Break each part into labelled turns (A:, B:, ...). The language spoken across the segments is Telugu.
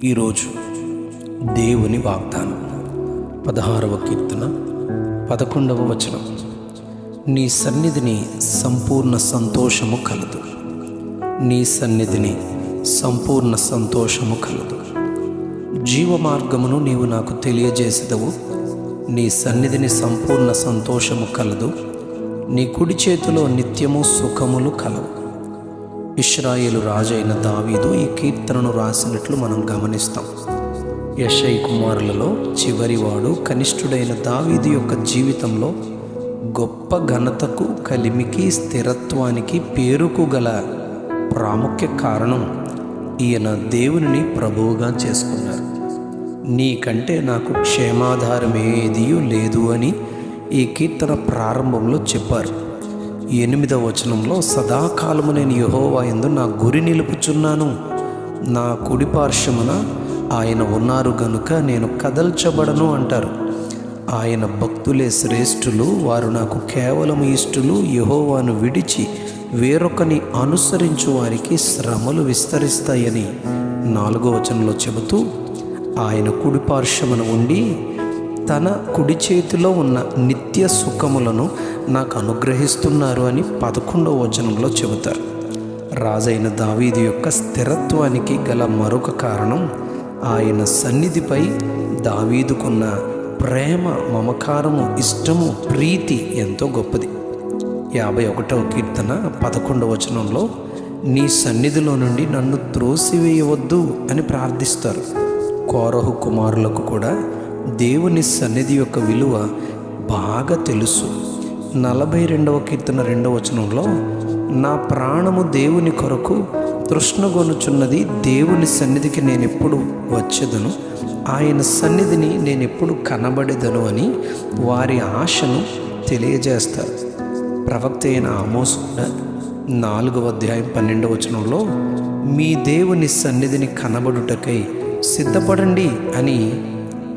A: ఈరోజు దేవుని వాగ్దానం 16వ కీర్తన 11వ వచనం. నీ సన్నిధిని సంపూర్ణ సంతోషము కలదు. నీ సన్నిధిని సంపూర్ణ సంతోషము కలదు. జీవ మార్గమును నీవు నాకు తెలియజేసేదవు. నీ సన్నిధిని సంపూర్ణ సంతోషము కలదు. నీ కుడి చేతిలో నిత్యము సుఖములు కలవు. ఇశ్రాయేలు రాజైన దావీదు ఈ కీర్తనను రాసినట్లు మనం గమనిస్తాం. యెషయి కుమారులలో చివరివాడు కనిష్ఠుడైన దావీదు యొక్క జీవితంలో గొప్ప ఘనతకు, కలిమికి, స్థిరత్వానికి, పేరుకు గల ప్రాముఖ్య కారణం ఈయన దేవునిని ప్రభువుగా చేసుకున్నారు. నీకంటే నాకు క్షేమాధారమేదియూ లేదు అని ఈ కీర్తన ప్రారంభంలో చెప్పారు. 8వ వచనంలో సదాకాలము నేను యెహోవా యందు నా గురి నిలుపుచున్నాను. నా కుడి పార్శ్వమున ఆయన ఉన్నారు గనుక నేను కదల్చబడను అంటారు. ఆయన భక్తులే శ్రేష్ఠులు, వారు నాకు కేవలం ఇష్టులు. యెహోవాను విడిచి వేరొకని అనుసరించు వారికి శ్రమలు విస్తరిస్తాయని 4వ వచనంలో చెబుతూ ఆయన కుడి పార్శ్వమున ఉండి తన కుడి చేతిలో ఉన్న నిత్య సుఖములను నాకు అనుగ్రహిస్తున్నారు అని 11వ వచనంలో చెబుతారు. రాజైన దావీదు యొక్క స్థిరత్వానికి గల మరొక కారణం ఆయన సన్నిధిపై దావీదుకున్న ప్రేమ, మమకారము, ఇష్టము, ప్రీతి ఎంతో గొప్పది. 51వ కీర్తన 11వ వచనంలో నీ సన్నిధిలో నుండి నన్ను త్రోసివేయవద్దు అని ప్రార్థిస్తారు. కోరహు కుమారులకు కూడా దేవుని సన్నిధి యొక్క విలువ బాగా తెలుసు. 42వ కీర్తన 2వ వచనంలో నా ప్రాణము దేవుని కొరకు తృష్ణగొనుచున్నది. దేవుని సన్నిధికి నేనెప్పుడు వచ్చేదను, ఆయన సన్నిధిని నేనెప్పుడు కనబడేదను అని వారి ఆశను తెలియజేస్తారు. ప్రవక్త అయిన ఆమోసు 4వ అధ్యాయం 12వ వచనంలో మీ దేవుని సన్నిధిని కనబడుటకై సిద్ధపడండి అని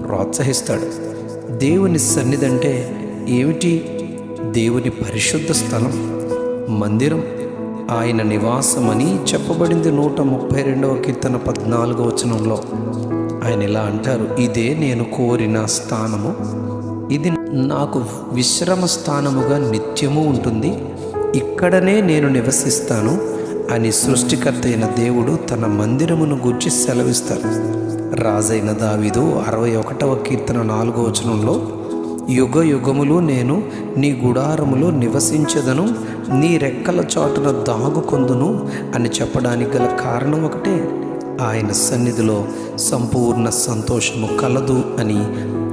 A: ప్రోత్సహిస్తాడు. దేవుని సన్నిధి అంటే ఏమిటి? దేవుని పరిశుద్ధ స్థలం, మందిరం, ఆయన నివాసమని చెప్పబడింది. 132వ కీర్తన 14వ వచనంలో ఆయన ఇలా అంటారు, ఇదే నేను కోరిన స్థానము, ఇది నాకు విశ్రమ స్థానముగా నిత్యము ఉంటుంది, ఇక్కడనే నేను నివసిస్తాను అని సృష్టికర్త అయిన దేవుడు తన మందిరమును గూర్చి సెలవిస్తారు. రాజైన దావీదు 61వ కీర్తన 4వ వచనంలో యుగ యుగములు నేను నీ గుడారములో నివసించదను, నీ రెక్కల చాటున దాగుకొందును అని చెప్పడానికి గల కారణం ఒకటే, ఆయన సన్నిధిలో సంపూర్ణ సంతోషము కలదు అని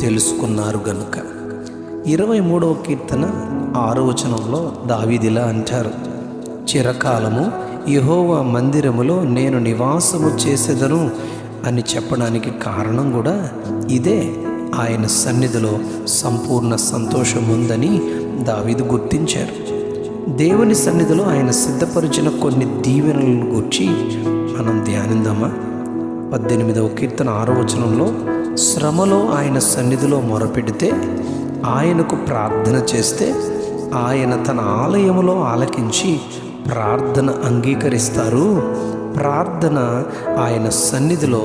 A: తెలుసుకున్నారు గనుక. 23వ కీర్తన 6వ వచనంలో దావీదిలా అంటారు, చిరకాలము యెహోవా మందిరములో నేను నివాసము చేసేదను అని చెప్పడానికి కారణం కూడా ఇదే. ఆయన సన్నిధిలో సంపూర్ణ సంతోషం ఉందని దావీదు గుర్తించారు. దేవుని సన్నిధిలో ఆయన సిద్ధపరిచిన కొన్ని దీవెనలను గురించి మనం ధ్యానిద్దామా? 18వ కీర్తన 6వ వచనంలో శ్రమలో ఆయన సన్నిధిలో మొరపెడితే, ఆయనకు ప్రార్థన చేస్తే ఆయన తన ఆలయములో ఆలకించి ప్రార్థన అంగీకరిస్తారు. ప్రార్థన ఆయన సన్నిధిలో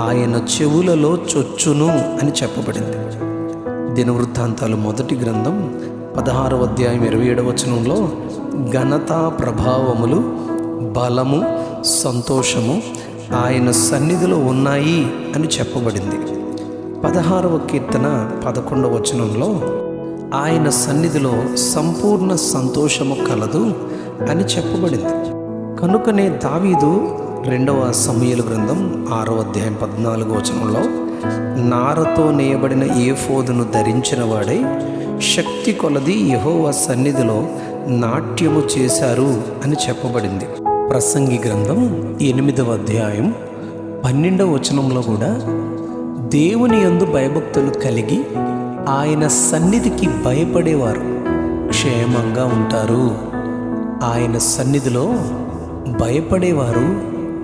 A: ఆయన చెవులలో చొచ్చును అని చెప్పబడింది. దినవృత్తాంతాలు 1వ గ్రంథం 16వ అధ్యాయం 27వ వచనంలో ఘనత, ప్రభావములు, బలము, సంతోషము ఆయన సన్నిధిలో ఉన్నాయి అని చెప్పబడింది. 16వ కీర్తన 11వ వచనంలో ఆయన సన్నిధిలో సంపూర్ణ సంతోషము కలదు అని చెప్పబడింది. కనుకనే దావీదు 2వ సమూయేలు గ్రంథం 6వ అధ్యాయం 14వ వచనంలో నారతో నేయబడిన ఏఫోదును ధరించిన వాడై శక్తి కొలది యెహోవా సన్నిధిలో నాట్యము చేశారు అని చెప్పబడింది. ప్రసంగి గ్రంథం 8వ అధ్యాయం 12వ వచనంలో కూడా దేవుని యందు భయభక్తులు కలిగి ఆయన సన్నిధికి భయపడేవారు క్షేమంగా ఉంటారు. ఆయన సన్నిధిలో భయపడేవారు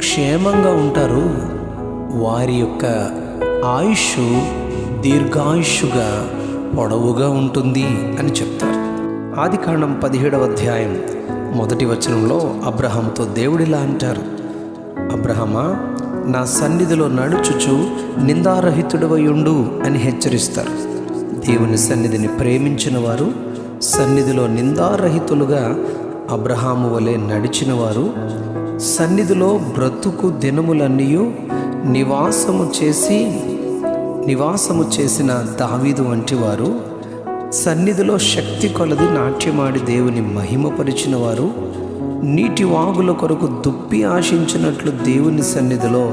A: క్షేమంగా ఉంటారు. వారి యొక్క ఆయుష్ దీర్ఘాయుష్గా పొడవుగా ఉంటుంది అని చెప్తారు. ఆదికాండం 17వ అధ్యాయం 1వ వచనంలో అబ్రహాముతో దేవుడిలా అంటారు, అబ్రహమా నా సన్నిధిలో నడుచుచు నిందారహితుడవయుండు అని హెచ్చరిస్తారు. దేవుని సన్నిధిని ప్రేమించిన వారు, సన్నిధిలో నిందారహితులుగా అబ్రహాము వలె నడిచిన వారు, సన్నిధిలో బ్రతుకు దినములన్నీ నివాసము చేసిన దావీదు వంటి వారు, సన్నిధిలో శక్తి కొలది నాట్యమాడి దేవుని మహిమపరిచిన వారు, నీటి వాగుల కొరకు దుప్పి ఆశించినట్లు దేవుని సన్నిధిలో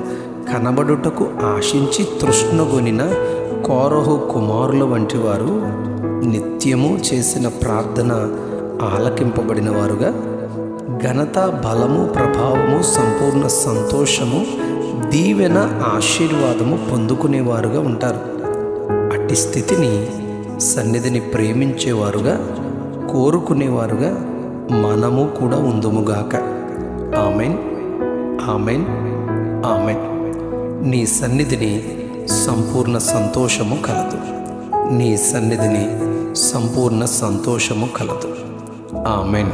A: కనబడుటకు ఆశించి తృష్ణగొనిన కోరహు కుమారుల వంటి వారు, నిత్యము చేసిన ప్రార్థన ఆలకింపబడిన వారుగా, ఘనత, బలము, ప్రభావము, సంపూర్ణ సంతోషము, దీవెన, ఆశీర్వాదము పొందుకునేవారుగా ఉంటారు. అట్టి స్థితిని, సన్నిధిని ప్రేమించేవారుగా, కోరుకునేవారుగా మనము కూడా ఉందుముగాక. Amen, amen, amen. నీ సన్నిధిని సంపూర్ణ సంతోషము కలదు. నీ సన్నిధిని సంపూర్ణ సంతోషము కలదు. ఆమెన్.